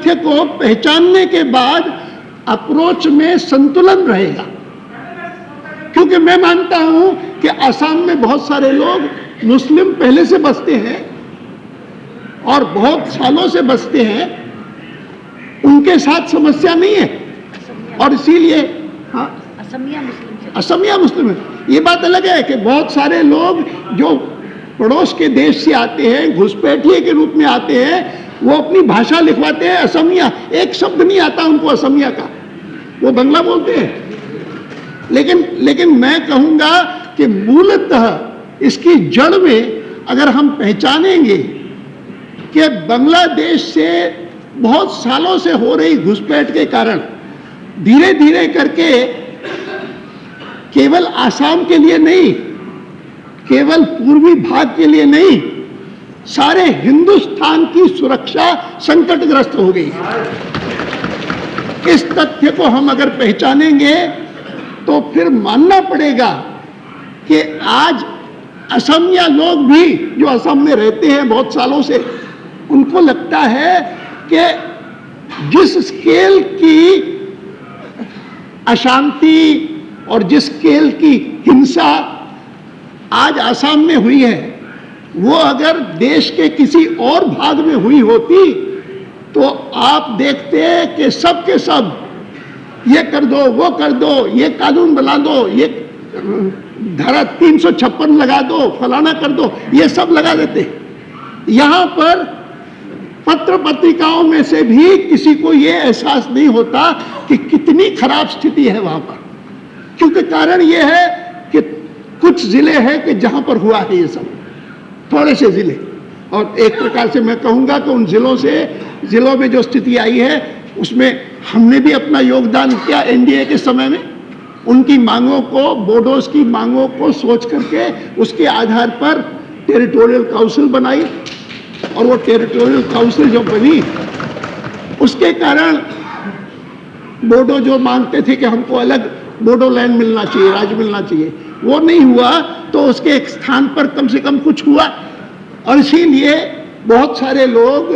तथ्य को पहचानने के बाद अप्रोच में संतुलन रहेगा। क्योंकि मैं मानता हूं कि असम में बहुत सारे लोग मुस्लिम पहले से बसते हैं और बहुत सालों से बसते हैं, उनके साथ समस्या नहीं है, और इसीलिए हाँ असमिया मुस्लिम है। ये बात अलग है कि बहुत सारे लोग जो पड़ोस के देश से आते हैं, घुसपैठिए के रूप में आते हैं, वो अपनी भाषा लिखवाते हैं असमिया, एक शब्द नहीं आता उनको असमिया का, वो बंगला बोलते हैं। लेकिन मैं कहूंगा कि मूलतः इसकी जड़ में अगर हम पहचानेंगे कि बांग्लादेश से बहुत सालों से हो रही घुसपैठ के कारण धीरे धीरे करके केवल आसाम के लिए नहीं, केवल पूर्वी भाग के लिए नहीं, सारे हिंदुस्तान की सुरक्षा संकटग्रस्त हो गई। इस तथ्य को हम अगर पहचानेंगे तो फिर मानना पड़ेगा कि आज असमिया लोग भी जो असम में रहते हैं बहुत सालों से, उनको लगता है कि जिस स्केल की अशांति और जिस स्केल की हिंसा आज असम में हुई है, वो अगर देश के किसी और भाग में हुई होती तो आप देखते हैं कि सब के सब ये कर दो, वो कर दो, ये कानून बना दो, ये धारा 356 लगा दो, फलाना कर दो, ये सब लगा देते। यहां पर पत्र पत्रिकाओं में से भी किसी को ये एहसास नहीं होता कि कितनी खराब स्थिति है वहां पर, क्योंकि कारण ये है कि कुछ जिले हैं कि जहां पर हुआ है ये सब, थोड़े से जिले, और एक प्रकार से मैं कहूंगा कि उन जिलों में जो स्थिति आई है उसमें हमने भी अपना योगदान किया एनडीए के समय में। उनकी मांगों को, बोडोस की मांगों को सोच करके उसके आधार पर टेरिटोरियल काउंसिल बनाई, और वो टेरिटोरियल काउंसिल जो बनी उसके कारण बोडो जो मांगते थे कि हमको अलग बोडोलैंड मिलना चाहिए, राज्य मिलना चाहिए, वो नहीं हुआ, तो उसके एक स्थान पर कम से कम कुछ हुआ। और इसीलिए बहुत सारे लोग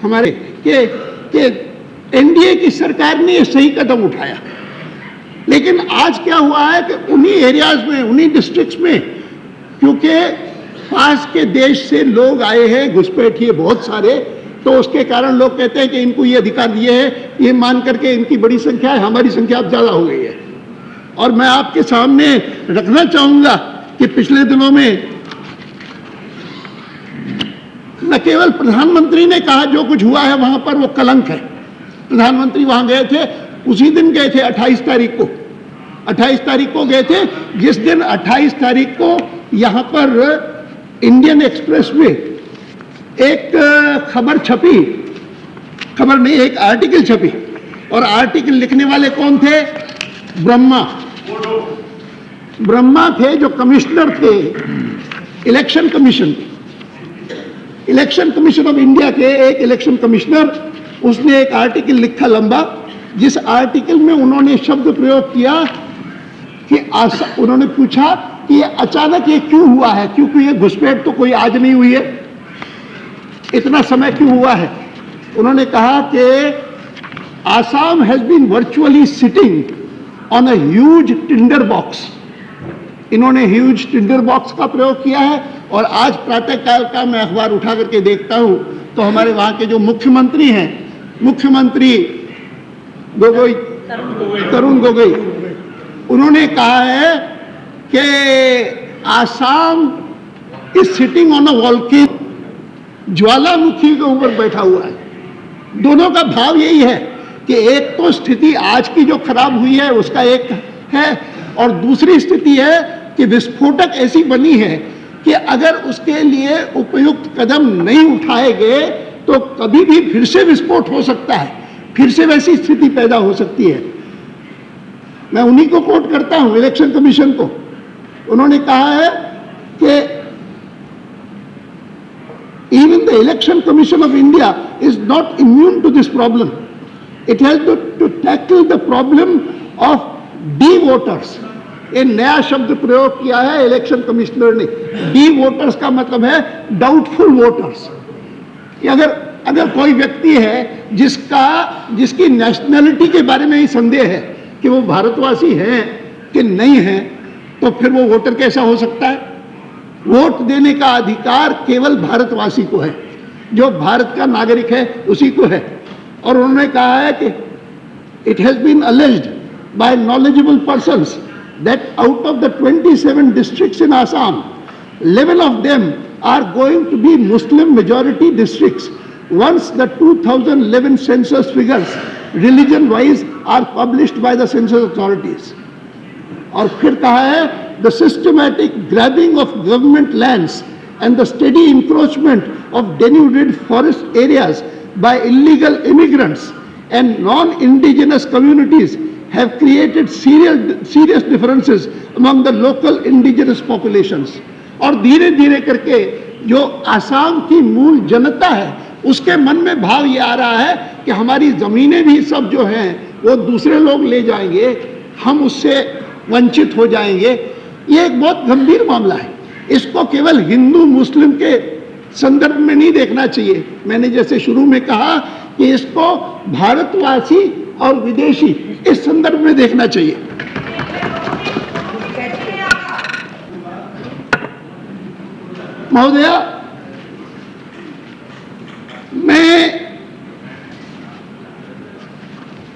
हमारे के एनडीए की सरकार ने सही कदम उठाया। लेकिन आज क्या हुआ है कि उन्हीं एरियाज में, उन्हीं डिस्ट्रिक्ट्स में, क्योंकि पास के देश से लोग आए हैं घुसपैठिए बहुत सारे, तो उसके कारण लोग कहते हैं कि इनको ये अधिकार दिए हैं, ये मान करके इनकी बड़ी संख्या है, हमारी संख्या अब ज्यादा हो गई है। और मैं आपके सामने रखना चाहूंगा कि पिछले दिनों में न केवल प्रधानमंत्री ने कहा जो कुछ हुआ है वहां पर वो कलंक है। प्रधानमंत्री वहां गए थे, उसी दिन गए थे 28 तारीख को, 28 तारीख को गए थे, जिस दिन 28 तारीख को यहां पर इंडियन एक्सप्रेस में एक खबर छपी, खबर नहीं, एक आर्टिकल छपी, और आर्टिकल लिखने वाले कौन थे? ब्रह्मा थे, जो कमिश्नर थे इलेक्शन कमीशन ऑफ इंडिया के एक इलेक्शन कमिश्नर, उसने एक आर्टिकल लिखा लंबा, जिस आर्टिकल में उन्होंने शब्द प्रयोग किया कि उन्होंने पूछा कि ये अचानक ये क्यों हुआ है, क्योंकि ये घुसपैठ तो कोई आज नहीं हुई है, इतना समय क्यों हुआ है। उन्होंने कहा कि Assam has been virtually sitting on a huge tinder box. इन्होंने ह्यूज टिंडर बॉक्स का प्रयोग किया है। और आज प्रातःकाल का मैं अखबार उठा करके देखता हूं तो हमारे वहां के जो मुख्यमंत्री हैं, मुख्यमंत्री तरुण गोगोई, उन्होंने कहा है कि Assam is sitting on a volcano, ज्वालामुखी के ऊपर बैठा हुआ है। दोनों का भाव यही है कि एक तो स्थिति आज की जो खराब हुई है उसका एक है, और दूसरी स्थिति है कि विस्फोटक ऐसी बनी है कि अगर उसके लिए उपयुक्त कदम नहीं उठाए गए तो कभी भी फिर से विस्फोट हो सकता है, फिर से वैसी स्थिति पैदा हो सकती है। मैं उन्हीं को कोट करता हूं, इलेक्शन कमीशन को। उन्होंने कहा है कि even the election commission of India is not immune to this problem. It has to tackle the problem of de-voters. एक नया शब्द प्रयोग किया है इलेक्शन कमिश्नर ने। डी वोटर्स का मतलब है डाउटफुल वोटर्स, कि अगर अगर कोई व्यक्ति है जिसकी नेशनलिटी के बारे में ही संदेह है कि वो भारतवासी हैं कि नहीं है, तो फिर वो वोटर कैसा हो सकता है? वोट देने का अधिकार केवल भारतवासी को है, जो भारत का नागरिक है उसी को है। और उन्होंने कहा है कि it has been alleged by knowledgeable persons that out of the 27 districts in Assam, 11 of them are going to be Muslim majority districts once the 2011 census figures religion wise are published by the census authorities. और फिर कहा है the systematic grabbing of government lands and the steady encroachment of denuded forest areas by illegal immigrants and non-indigenous communities have created serious differences among the local indigenous populations. और धीरे धीरे करके जो आसाम की मूल जनता है उसके मन में भाव ये आ रहा है कि हमारी जमीनें भी सब जो हैं वो दूसरे लोग ले जाएंगे, हम उससे वंचित हो जाएंगे। ये एक बहुत गंभीर मामला है। इसको केवल हिंदू मुस्लिम के संदर्भ में नहीं देखना चाहिए। मैंने जैसे शुरू में कहा कि इसको भारतवासी और विदेशी इस संदर्भ में देखना चाहिए। महोदया,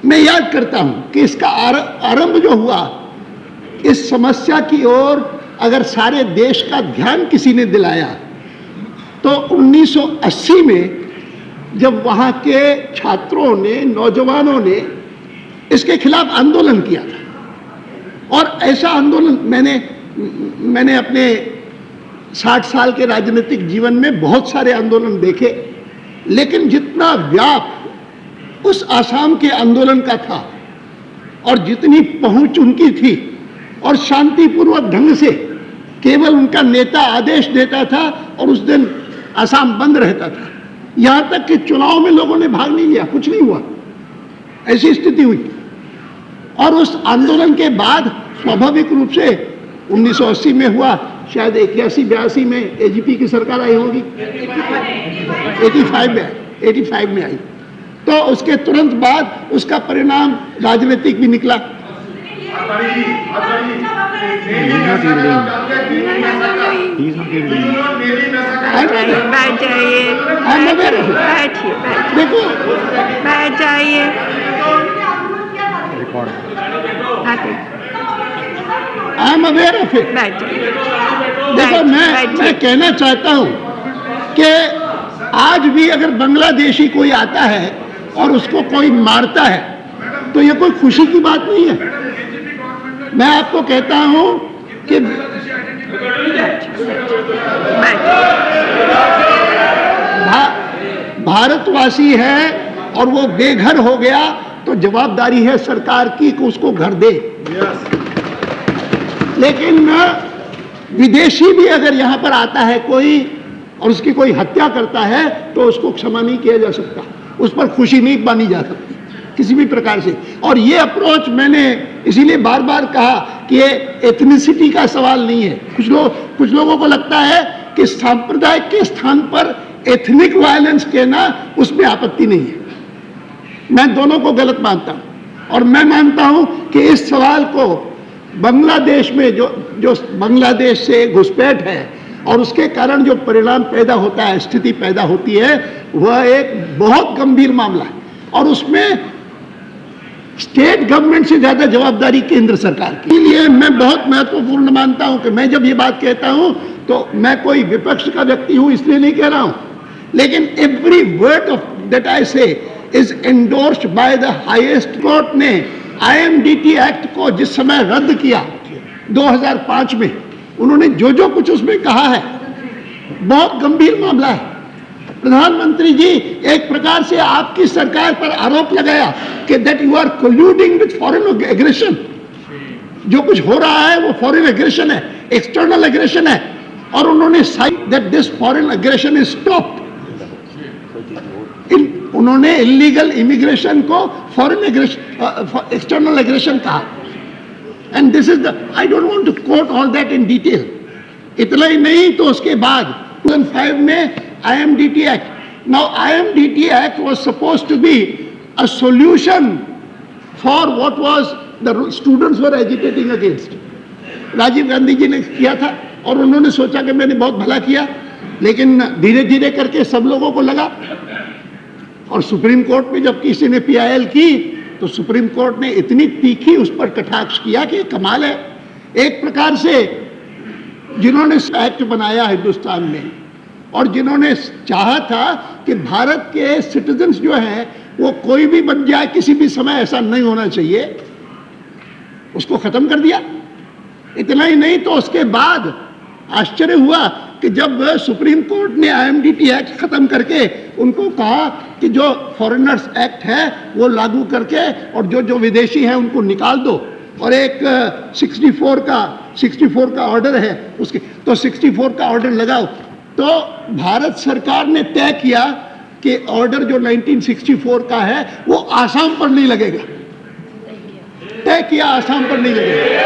मैं याद करता हूं कि इसका आरंभ जो हुआ, इस समस्या की ओर अगर सारे देश का ध्यान किसी ने दिलाया तो 1980 में जब वहां के छात्रों ने, नौजवानों ने इसके खिलाफ आंदोलन किया था। और ऐसा आंदोलन मैंने अपने 60 साल के राजनीतिक जीवन में बहुत सारे आंदोलन देखे, लेकिन जितना व्याप उस आसाम के आंदोलन का था और जितनी पहुंच उनकी थी और शांतिपूर्वक ढंग से केवल उनका नेता आदेश देता था और उस दिन आसाम बंद रहता था, यहां तक कि चुनाव में लोगों ने भाग नहीं लिया, कुछ नहीं हुआ, ऐसी स्थिति हुई। और उस आंदोलन के बाद स्वाभाविक रूप से 1980 में हुआ, शायद 81-82 में एजीपी की सरकार आई होगी, 85 में आई, तो उसके तुरंत बाद उसका परिणाम राजनीतिक भी निकला। देखो, बैठ जाइए। I am aware of it. देखो, मैं कहना चाहता हूं कि आज भी अगर बांग्लादेशी कोई आता है और उसको कोई मारता है तो ये कोई खुशी की बात नहीं है। मैं आपको कहता हूं कि भारतवासी है और वो बेघर हो गया तो जवाबदारी है सरकार की कि उसको घर दे। लेकिन विदेशी भी अगर यहां पर आता है कोई और उसकी कोई हत्या करता है तो उसको क्षमा नहीं किया जा सकता, उस पर खुशी नहीं मानी जा सकती किसी भी प्रकार से। और ये अप्रोच मैंने इसीलिए बार बार कहा कि ये एथनिसिटी का सवाल नहीं है। कुछ लोगों को लगता है कि सांप्रदायिक के स्थान पर एथनिक वायलेंस कहना उसमें आपत्ति नहीं है। मैं दोनों को गलत मानता हूं और मैं मानता हूं कि इस सवाल को बांग्लादेश में जो बांग्लादेश से घुसपैठ है और उसके कारण जो परिणाम पैदा होता है, स्थिति पैदा होती है, वह एक बहुत गंभीर मामला है और उसमें स्टेट गवर्नमेंट से ज्यादा जवाबदारी केंद्र सरकार की। इसलिए मैं बहुत महत्वपूर्ण मानता हूं कि मैं जब ये बात कहता हूं तो मैं कोई विपक्ष का व्यक्ति हूं इसलिए नहीं कह रहा हूं, लेकिन every word of that I say is endorsed by the highest court ने IMDT एक्ट को जिस समय रद्द किया 2005 में, उन्होंने जो कुछ उसमें कहा है बहुत गंभीर मामला है। प्रधानमंत्री जी एक प्रकार से आपकी सरकार पर आरोप लगाया कि that you are colluding with foreign aggression. जो कुछ हो रहा है वो फॉरेन एग्रेशन है, एक्सटर्नल एग्रेशन है, और उन्होंने said that this foreign aggression is stopped. उन्होंने इलीगल इमिग्रेशन को फॉरेन एग्रेशन, एक्सटर्नल एग्रेशन कहा। And this is the, I don't want to quote all that in detail. इतना ही नहीं तो उसके बाद 2005 में IMDT act Now, IMDT Act was supposed to be a solution for what was the students were agitating against. Rajiv Gandhi ji ने किया था और उन्होंने सोचा कि मैंने बहुत भला किया, लेकिन धीरे धीरे करके सब लोगों को लगा। और सुप्रीम कोर्ट में जब किसी ने PIL की तो सुप्रीम कोर्ट ने इतनी तीखी उस पर कटाक्ष किया कि कमाल है। एक प्रकार से जिन्होंने एक्ट बनाया हिंदुस्तान में और जिन्होंने चाहा था कि भारत के सिटीजन्स जो हैं वो कोई भी बन जाए, किसी भी समय ऐसा नहीं होना चाहिए, उसको खत्म कर दिया। इतना ही नहीं तो उसके बाद आश्चर्य हुआ कि जब सुप्रीम कोर्ट ने IMDT एक्ट खत्म करके उनको कहा कि जो फॉरेनर्स एक्ट है वो लागू करके और जो जो विदेशी हैं उनको निकाल दो, और एक 64 का ऑर्डर है उसके, तो 64 का ऑर्डर लगाओ। तो भारत सरकार ने तय किया कि ऑर्डर जो 1964 का है वो आसाम पर नहीं लगेगा, तय किया आसाम पर नहीं लगेगा।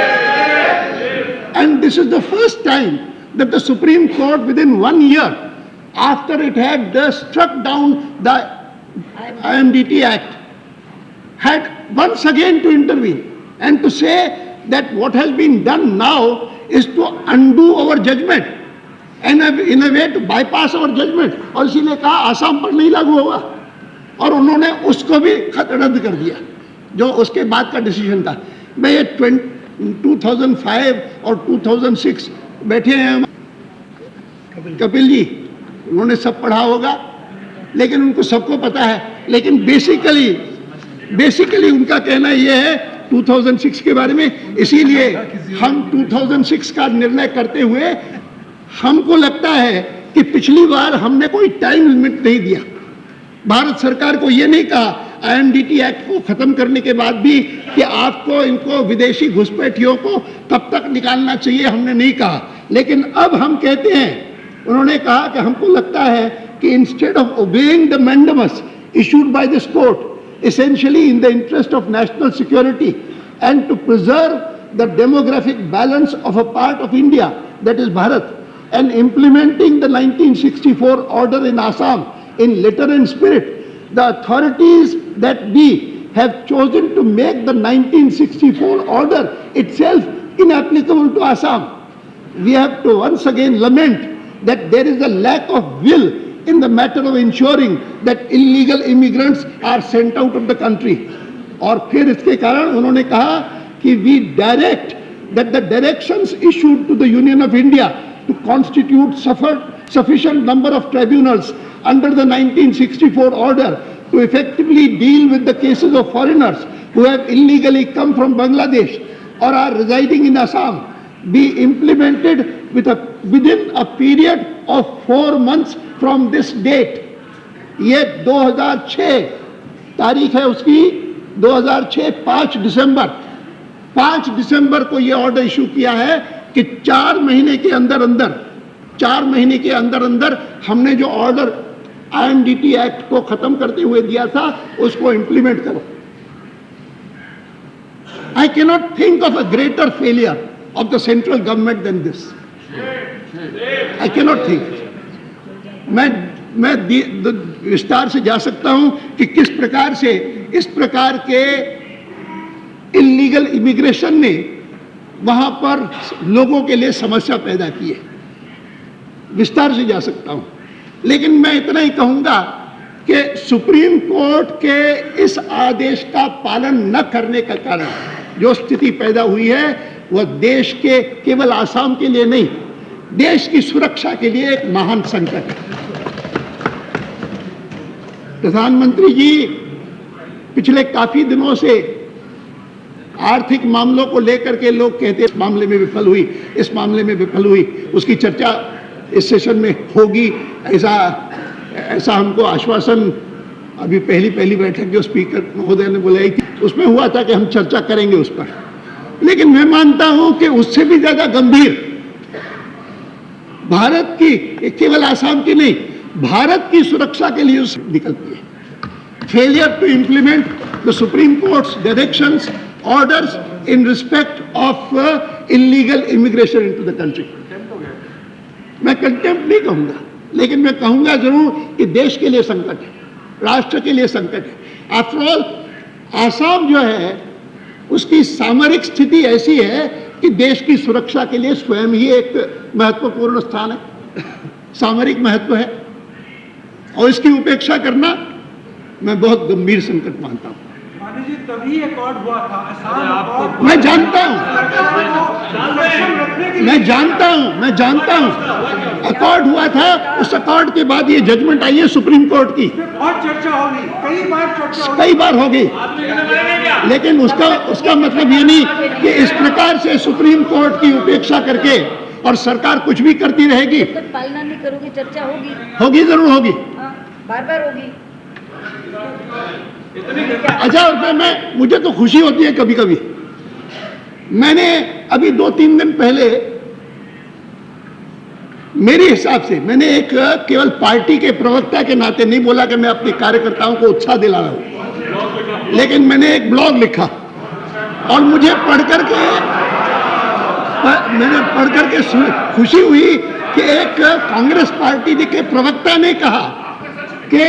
And this is the first time that the Supreme Court within 1 year after it had struck down the IMDT Act had once again to intervene and to say that what has been done now is to undo our judgment and in a way to bypass our judgment, और इसीलिए कहा आसाम पर नहीं लागू होगा, और उन्होंने उसको भी रद्द कर दिया जो उसके बाद का डिसीजन था। मैं ये 2005 और 2006 बैठे हैं कपिल जी, उन्होंने सब पढ़ा होगा, लेकिन उनको सबको पता है, लेकिन बेसिकली उनका कहना यह है 2006 के बारे में। इसीलिए हम 2006 का निर्णय करते हुए हमको लगता है कि पिछली बार हमने कोई टाइम लिमिट नहीं दिया। भारत सरकार को यह नहीं कहा IMDT एक्ट को खत्म करने के बाद भी कि आपको इनको विदेशी घुसपैठियों को कब तक निकालना चाहिए, हमने नहीं कहा। लेकिन अब हम कहते हैं, उन्होंने कहा कि हमको लगता है कि instead of obeying the mandamus issued by this court essentially in the interest of national security and to preserve the demographic balance of a part of India that is Bharat and implementing the 1964 order in Assam in letter and spirit, the authorities that we have chosen to make the 1964 order itself inapplicable to Assam. We have to once again lament that there is a lack of will in the matter of ensuring that illegal immigrants are sent out of the country. और फिर इसके कारण उन्होंने कहा कि we direct that the directions issued to the Union of India to constitute sufficient number of tribunals under the 1964 order to effectively deal with the cases of foreigners who have illegally come from Bangladesh or are residing in Assam be implemented within a period of 4 months from this date. ये 2006 तारीख है उसकी, 2006 5 दिसंबर को ये order issue किया है कि 4 महीने के अंदर हमने जो ऑर्डर IMDT एक्ट को खत्म करते हुए दिया था उसको इंप्लीमेंट करो। I cannot think of a greater failure of the central government than this. I cannot think. मैं विस्तार से जा सकता हूं कि किस प्रकार से इस प्रकार के इलीगल इमिग्रेशन ने वहां पर लोगों के लिए समस्या पैदा की है, विस्तार से जा सकता हूं। लेकिन मैं इतना ही कहूंगा कि सुप्रीम कोर्ट के इस आदेश का पालन न करने का कारण जो स्थिति पैदा हुई है वह देश के केवल आसाम के लिए नहीं, देश की सुरक्षा के लिए एक महान संकट है। प्रधानमंत्री जी पिछले काफी दिनों से आर्थिक मामलों को लेकर के लोग कहते इस मामले में विफल हुई, इस मामले में विफल हुई, उसकी चर्चा इस सेशन में होगी, ऐसा हमको आश्वासन अभी पहली बैठक जो स्पीकर महोदय ने बुलाई थी उसमें हुआ था कि हम चर्चा करेंगे उस पर। लेकिन मैं मानता हूं कि उससे भी ज्यादा गंभीर भारत की, केवल आसाम की नहीं, भारत की सुरक्षा के लिए निकलती है। Failure to implement the supreme court's directions orders in respect of illegal immigration into the country. मैं कंटेम्प्ट नहीं कहूंगा, लेकिन मैं कहूंगा जरूर कि देश के लिए संकट है, राष्ट्र के लिए संकट है। आफ्टर ऑल आसाम जो है उसकी सामरिक स्थिति ऐसी है कि देश की सुरक्षा के लिए स्वयं ही एक महत्वपूर्ण स्थान है, सामरिक महत्व है, और इसकी उपेक्षा करना मैं बहुत गंभीर संकट मानता हूं। गांधी जी तभी अकॉर्ड हुआ था, आसाम अकॉर्ड मैं जानता हूं, मैं जानता हूं अकॉर्ड हुआ था। उस अकॉर्ड के बाद ये जजमेंट आई है सुप्रीम कोर्ट की, बहुत चर्चा होगी, कई बार हो गई, लेकिन उसका मतलब ये नहीं कि इस प्रकार से सुप्रीम कोर्ट की उपेक्षा करके और सरकार कुछ भी करती रहेगी। जब तक पालना नहीं करोगे चर्चा होगी, होगी, जरूर होगी, बार बार होगी। अच्छा, और मुझे तो खुशी होती है कभी कभी। मैंने अभी 2-3 दिन पहले, मेरे हिसाब से मैंने एक केवल पार्टी के प्रवक्ता के नाते नहीं बोला कि मैं अपने कार्यकर्ताओं को उत्साह दिला रहा हूं, लेकिन मैंने एक ब्लॉग लिखा और मुझे पढ़कर के खुशी हुई कि एक कांग्रेस पार्टी के प्रवक्ता ने कहा कि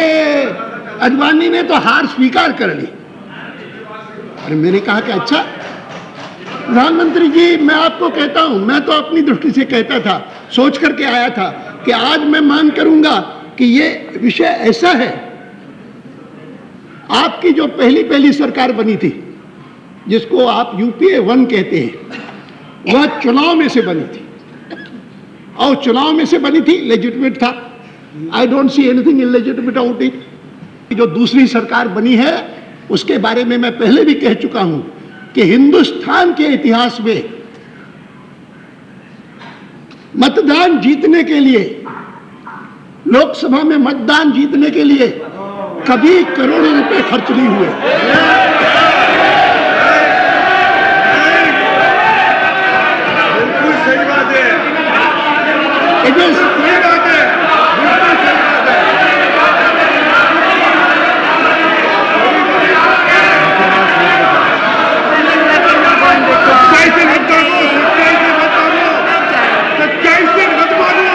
अडवाणी ने तो हार स्वीकार कर ली। और मैंने कहा कि अच्छा प्रधानमंत्री जी, मैं आपको कहता हूं, मैं तो अपनी दृष्टि से कहता था, सोच करके आया था कि आज मैं मांग करूंगा कि ये विषय ऐसा है। आपकी जो पहली सरकार बनी थी, जिसको आप यूपीए 1 कहते हैं, वह चुनाव में से बनी थी, और चुनाव में से बनी थी, लेजिटिमेट था। I don't see anything illegitimate out it. जो दूसरी सरकार बनी है उसके बारे में मैं पहले भी कह चुका हूं कि हिंदुस्तान के इतिहास में मतदान जीतने के लिए, लोकसभा में मतदान जीतने के लिए कभी करोड़ों रुपए खर्च नहीं हुए। बिल्कुल सही बात है, इट इज सही बात है, बिल्कुल सही बात है। सच्चाई से मत मानो।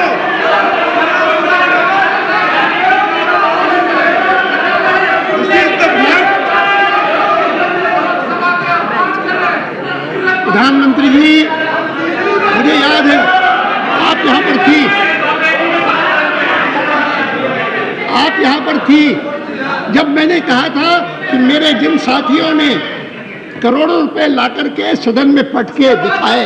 प्रधानमंत्री जी, मुझे याद है आप यहाँ पर थी जब मैंने कहा था कि मेरे जिन साथियों ने करोड़ों रुपए लाकर के सदन में पटके दिखाए,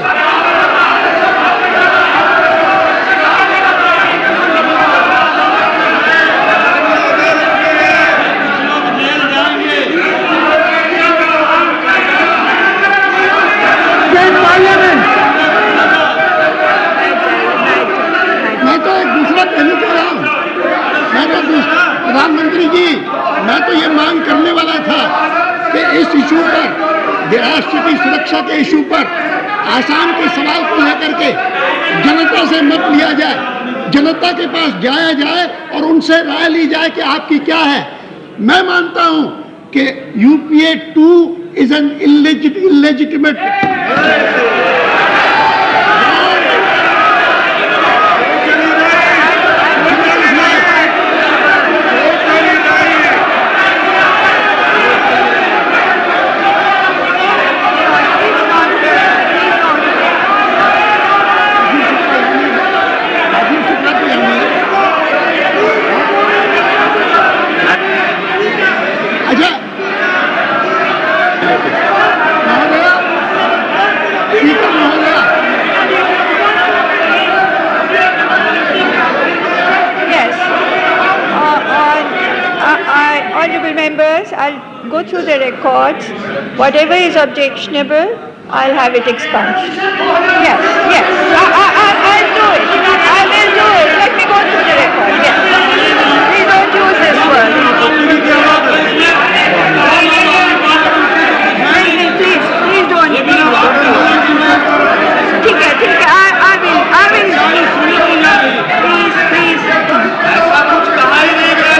मैं तो एक दूसरा पहलू कह रहा हूं। प्रधानमंत्री जी, मैं तो ये मांग करने वाला था कि इस इशू पर, राष्ट्र की सुरक्षा के इशू पर, आसाम के सवाल को लेकर के जनता से मत लिया जाए, जनता के पास जाया जाए और उनसे राय ली जाए कि आपकी क्या है। मैं मानता हूं कि UPA 2 is an illegitimate. Honorable members, I'll go through the records. Whatever is objectionable, I'll have it expunged. Yes, yes. I'll do it. I will do it. Let me go through the record. Yes. Please don't use this word. Please don't. ठीक है. I will. Please. ऐसा कुछ कहा ही नहीं गया।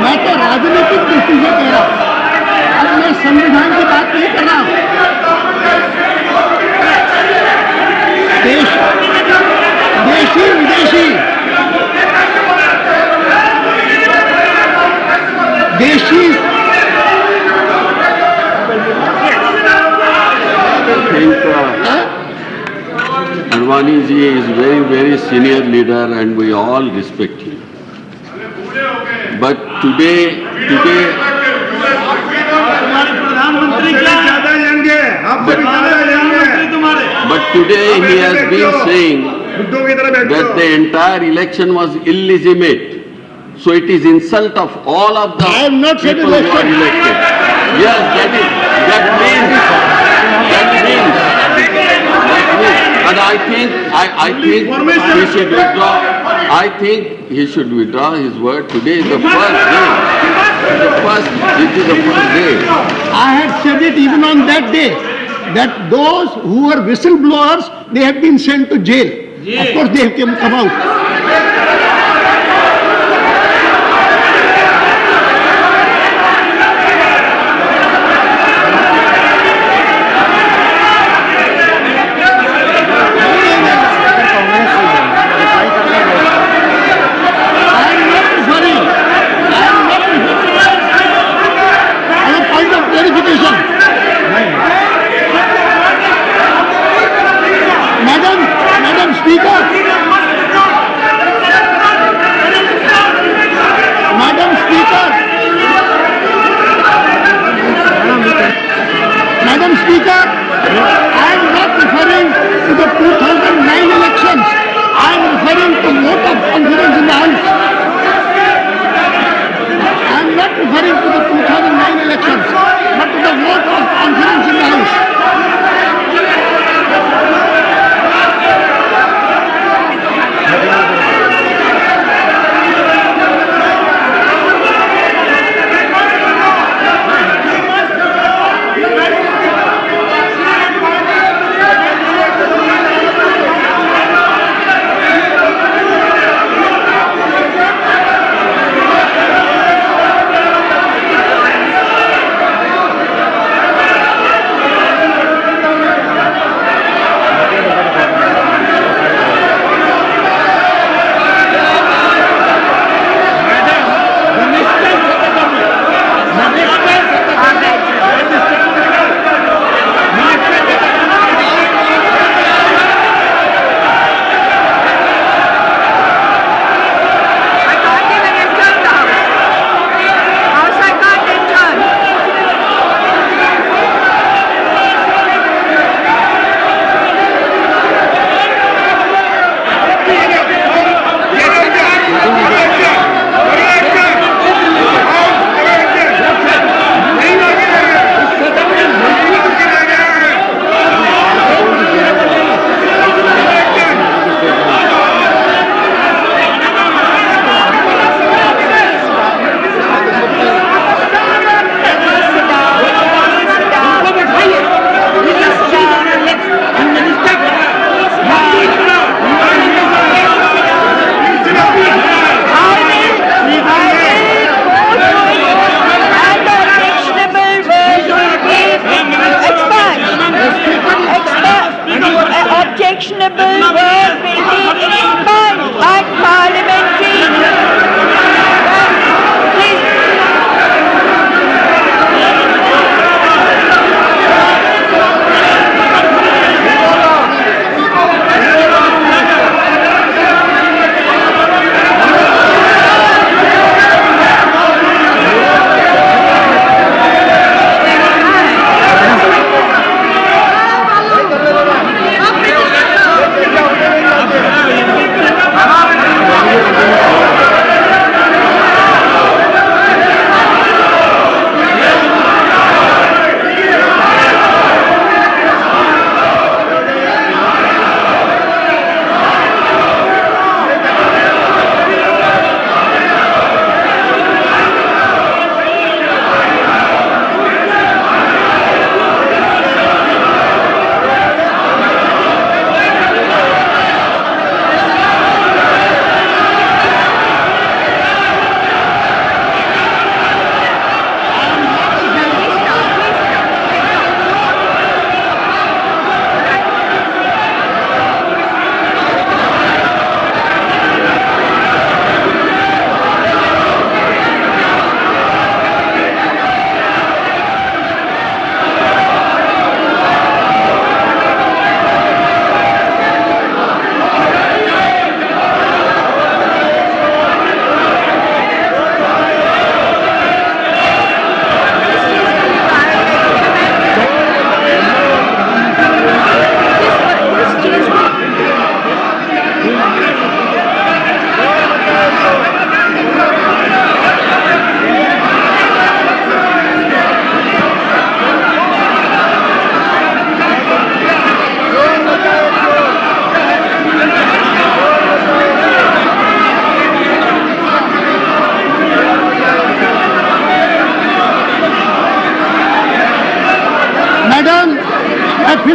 मैं तो राजनीतिक दृष्टि से कह रहा हूं, अब मैं संविधान की बात नहीं कर रहा हूं। देशी Advani ji is very, very senior leader and we all respect him. But today, प्रधानमंत्री ज्यादा लेंगे, आपसे भी ज्यादा लेंगे। but today he has been saying बुद्धों की तरह बैठो। that the entire election was illegitimate. So it is insult of all of the I have not said people who are election. elected. Yes, that means, and I think he should withdraw. I think he should withdraw his word. Today is the first day. This is the first day. I had said it even on that day, that those who were whistleblowers, they have been sent to jail. Of course, they have come out. I am not referring. On a point of clarification. Madam Speaker,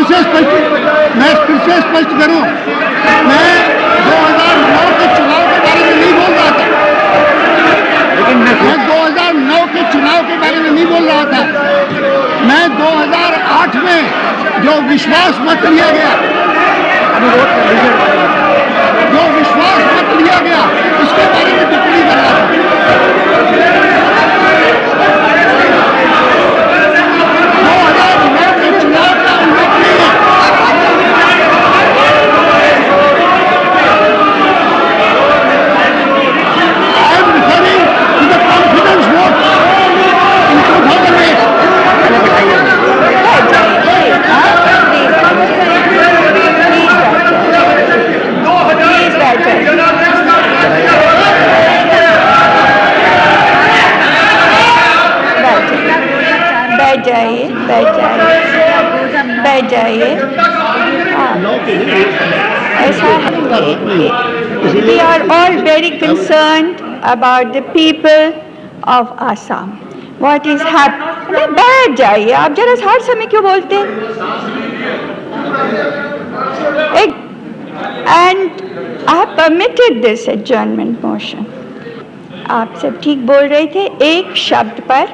फिर से स्पष्ट करूं, मैं 2009 के चुनाव के बारे में नहीं बोल रहा था, मैं 2009 के चुनाव के बारे में नहीं बोल रहा था, मैं 2008 में जो विश्वास मत लिया गया, उसके बारे में टिप्पणी कर रहा था। 2009 के चुनाव का उल्लेख नहीं है। I am referring to the confidence vote in 2008. बैठ जाइए। ऐसा we are all very concerned about the people of Assam. What is happening? बैठ जाइए, आप जरा हर समय क्यों बोलते हैं? And I have permitted this adjournment motion. आप सब ठीक बोल रहे थे, एक शब्द पर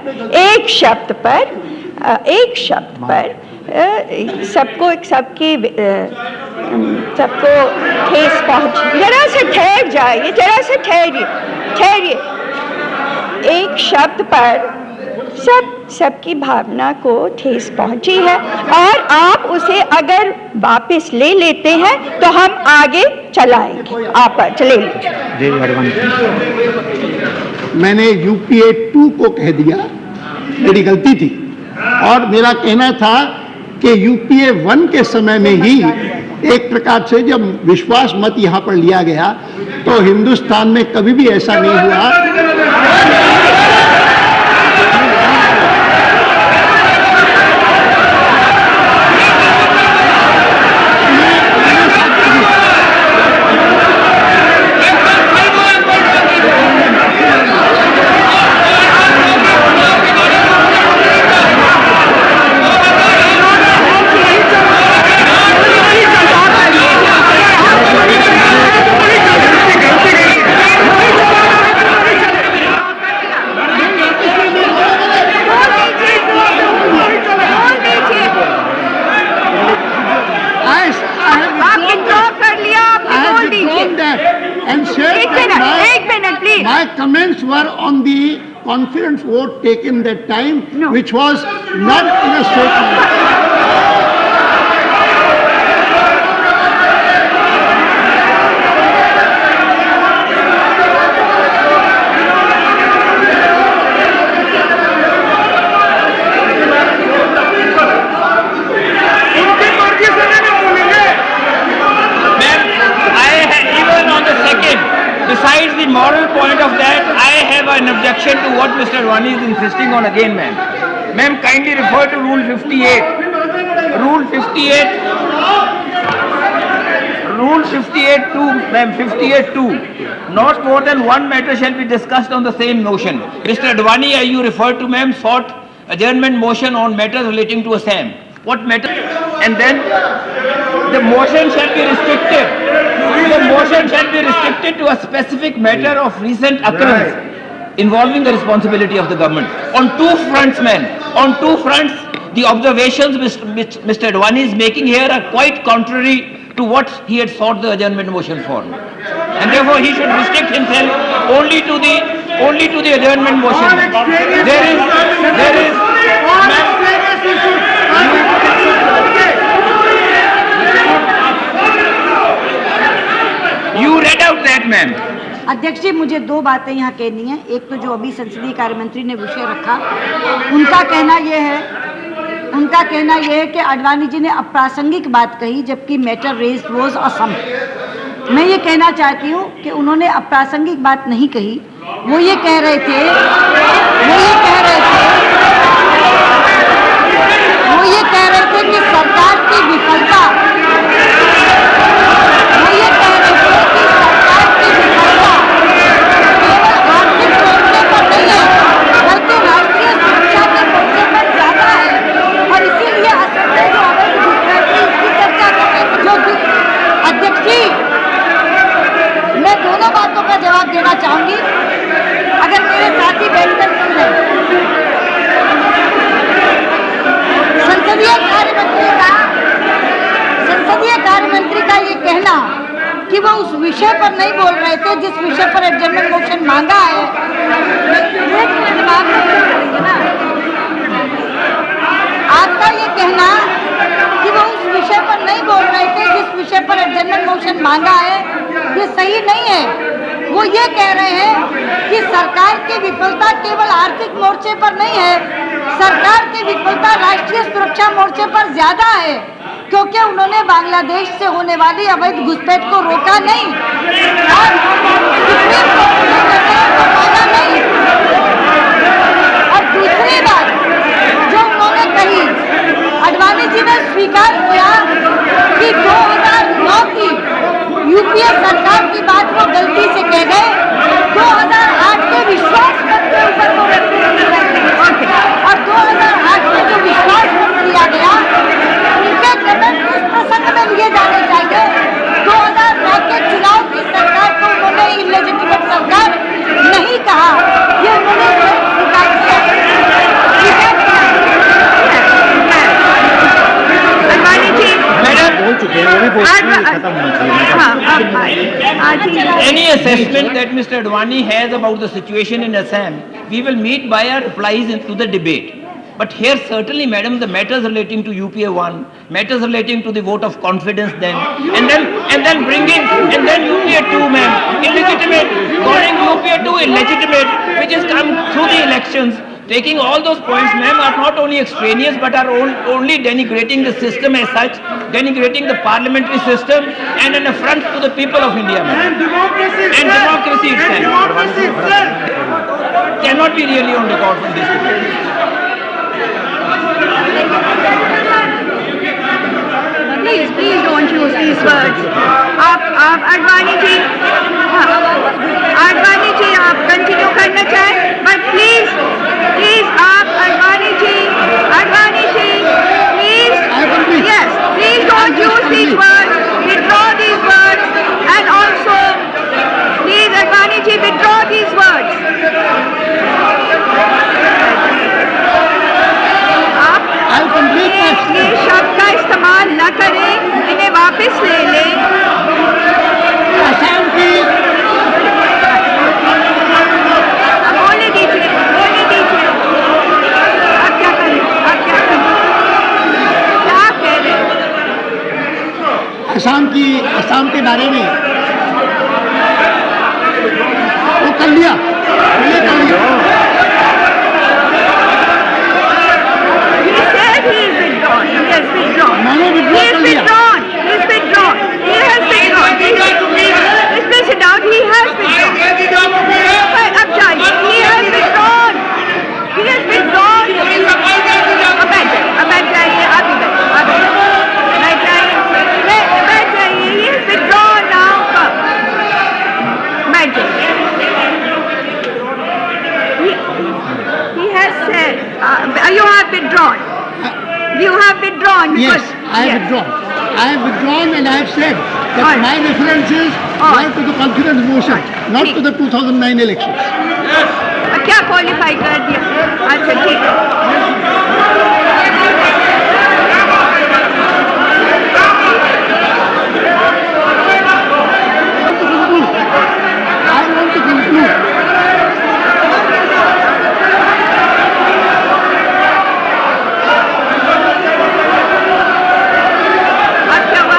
सबको ठेस पहुंच। जरा से ठहर जाइए, ठहरिए। एक शब्द पर सबकी भावना को ठेस पहुंची है और आप उसे अगर वापस ले लेते हैं तो हम आगे चलाएंगे। आप चले लीजिए। मैंने यूपीए 2 को कह दिया, मेरी गलती थी, और मेरा कहना था कि यूपीए 1 के समय में ही एक प्रकार से जब विश्वास मत यहां पर लिया गया तो हिंदुस्तान में कभी भी ऐसा नहीं हुआ। My comments were on the confidence vote taken that time, which was not in a statement. Besides the moral point of that, I have an objection to what Mr. Advani is insisting on again, ma'am. Ma'am, kindly refer to Rule 58. Rule 58.2, ma'am, 58.2. Not more than one matter shall be discussed on the same motion. Mr. Advani, you referred to, ma'am, sought adjournment motion on matters relating to Assam. What matter? And then the motion shall be restricted. The motion shall be restricted to a specific matter of recent occurrence involving the responsibility of the government. On two fronts, man. On two fronts, the observations Mr. Advani is making here are quite contrary to what he had sought the adjournment motion for. And therefore, he should restrict himself only to the adjournment motion. There is. You read out that, ma'am. अध्यक्ष जी, मुझे दो बातें यहाँ कहनी है। एक तो जो अभी संसदीय कार्य मंत्री ने विषय रखा, उनका कहना यह है कि अडवाणी जी ने अप्रासंगिक बात कही जबकि मैटर रेज्ड वाज असम। मैं ये कहना चाहती हूँ कि उन्होंने अप्रासंगिक बात नहीं कही। वो ये कह रहे थे कि सरकार की विफलता, जवाब देना चाहूंगी, अगर मेरे साथी बैठकर सुन लें। संसदीय कार्य मंत्री का ये कहना कि वो उस विषय पर नहीं बोल रहे थे जिस विषय पर एडजर्नमेंट मोशन मांगा है, आपका ये कहना कि वो उस विषय पर नहीं बोल रहे थे जिस विषय पर एडजर्नमेंट मोशन मांगा है, ये सही नहीं है। वो ये कह रहे हैं कि सरकार की विफलता केवल आर्थिक मोर्चे पर नहीं है, सरकार की विफलता राष्ट्रीय सुरक्षा मोर्चे पर ज्यादा है, क्योंकि उन्होंने बांग्लादेश से होने वाली अवैध घुसपैठ को रोका नहीं और सुप्रीम कोर्ट ने निर्णय को माना नहीं। और दूसरी बात जो उन्होंने कही, आडवाणी जी ने स्वीकार किया कि 2009 की यूपीए सरकार की बात वो गलती से कह गए, 2008 के विश्वास मत के ऊपर वो और 2008 में जो विश्वास मत किया गया उनके कदम उस प्रसंग में लिए जाने चाहिए। 2009 के चुनाव की सरकार को उन्होंने इलेजिटिमेट सरकार नहीं कहा, ये उन्होंने स्वीकार किया। बोल चुके हैं, वो भी खत्म होना चाहिए। Any assessment that Mr. Advani has about the situation in Assam, we will meet by our replies into the debate. But here certainly, madam, the matters relating to UPA 1, matters relating to the vote of confidence then, and then bringing, and then UPA 2, ma'am, illegitimate, calling UPA 2 illegitimate, which has come through the elections. Taking all those points, ma'am, are not only extraneous but are only denigrating the system as such, denigrating the parliamentary system and an affront to the people of India, ma'am. And democracy And democracy itself. Democracy itself. Cannot be really on record from this debate. Please don't use these words. आप आडवाणी जी, आडवाणी जी आप continue करना चाहें, but please आप Advani ji, please, yes, please don't use these words, withdraw these words, and also, please Advani ji withdraw these words. ये शब्द का इस्तेमाल न करें, इन्हें वापस ले लें। असम की बोलने दीजिए। आप क्या करें? क्या कह रहे हैं? असम के बारे में वो कर लिया, ये कर लिया। He is withdrawn. He has withdrawn. मैंने He withdraw is कर लिया। withdrawn. He is withdrawn. He has withdrawn. Please sit down. He has withdrawn. अब जाइए. He has withdrawn. He has withdrawn. अब बैठ जाइए. आप भी बैठ जाइए. He has withdrawn now. बैठ जाइए. He has said, you have withdrawn. You have withdrawn because... Yes, I have withdrawn. I have withdrawn and I have said that All right. my references were to the confidence motion, not to the 2009 elections. क्या qualify कर दिया? अच्छा ठीक है। I want to conclude. अब क्या हुआ?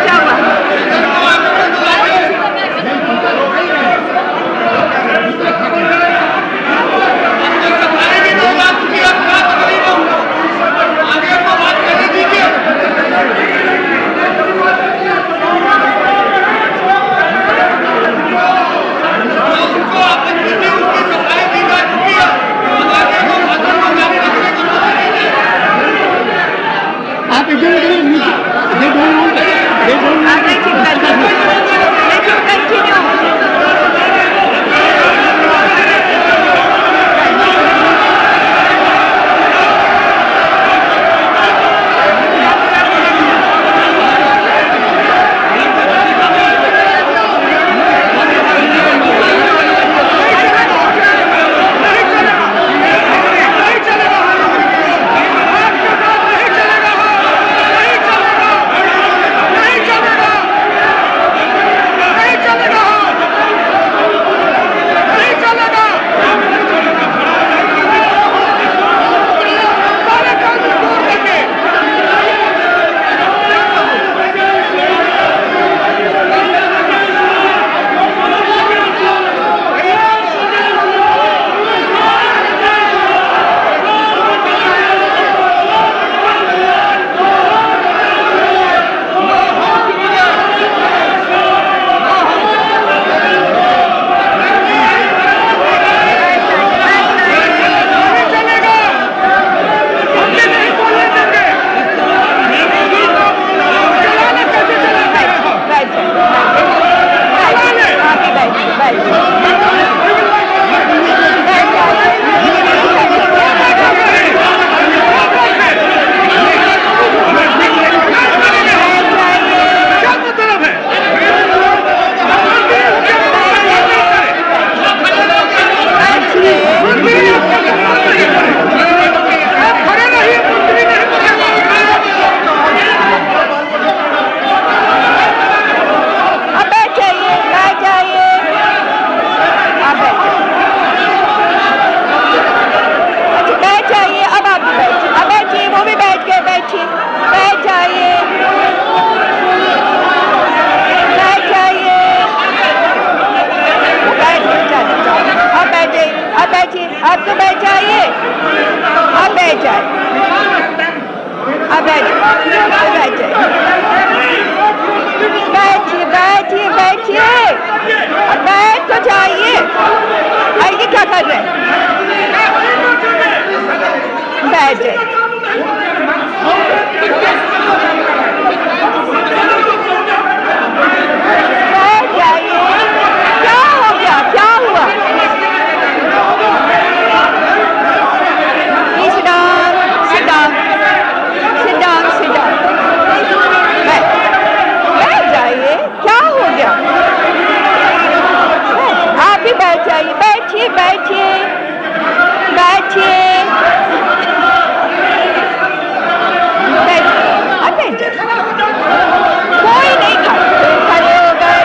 क्या हुआ? बैठिए बैठिए बैठिए, और बैठ तो जाइए। आइए, क्या कर रहे हैं? बैठ जाइए। बैठ जाइए। क्या हो गया? क्या हुआ? Please sit down, sit down, sit down, sit down. बैठ जाइए। क्या हो गया? आप भी बैठ जाइए। बैठिए बैठिए बैठिए। बैठ जाइए। कोई नहीं खड़े हो गए।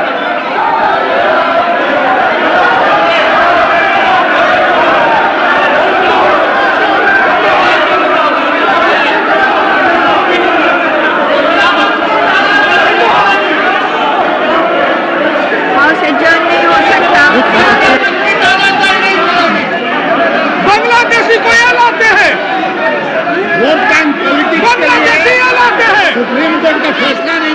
हाउस एडजर्न नहीं हो सकता। बांग्लादेशी को यहाँ लाते हैं, वोट बैंक पॉलिटिक्स के लिए बांग्लादेशी यहाँ लाते हैं। सुप्रीम कोर्ट का फैसला नहीं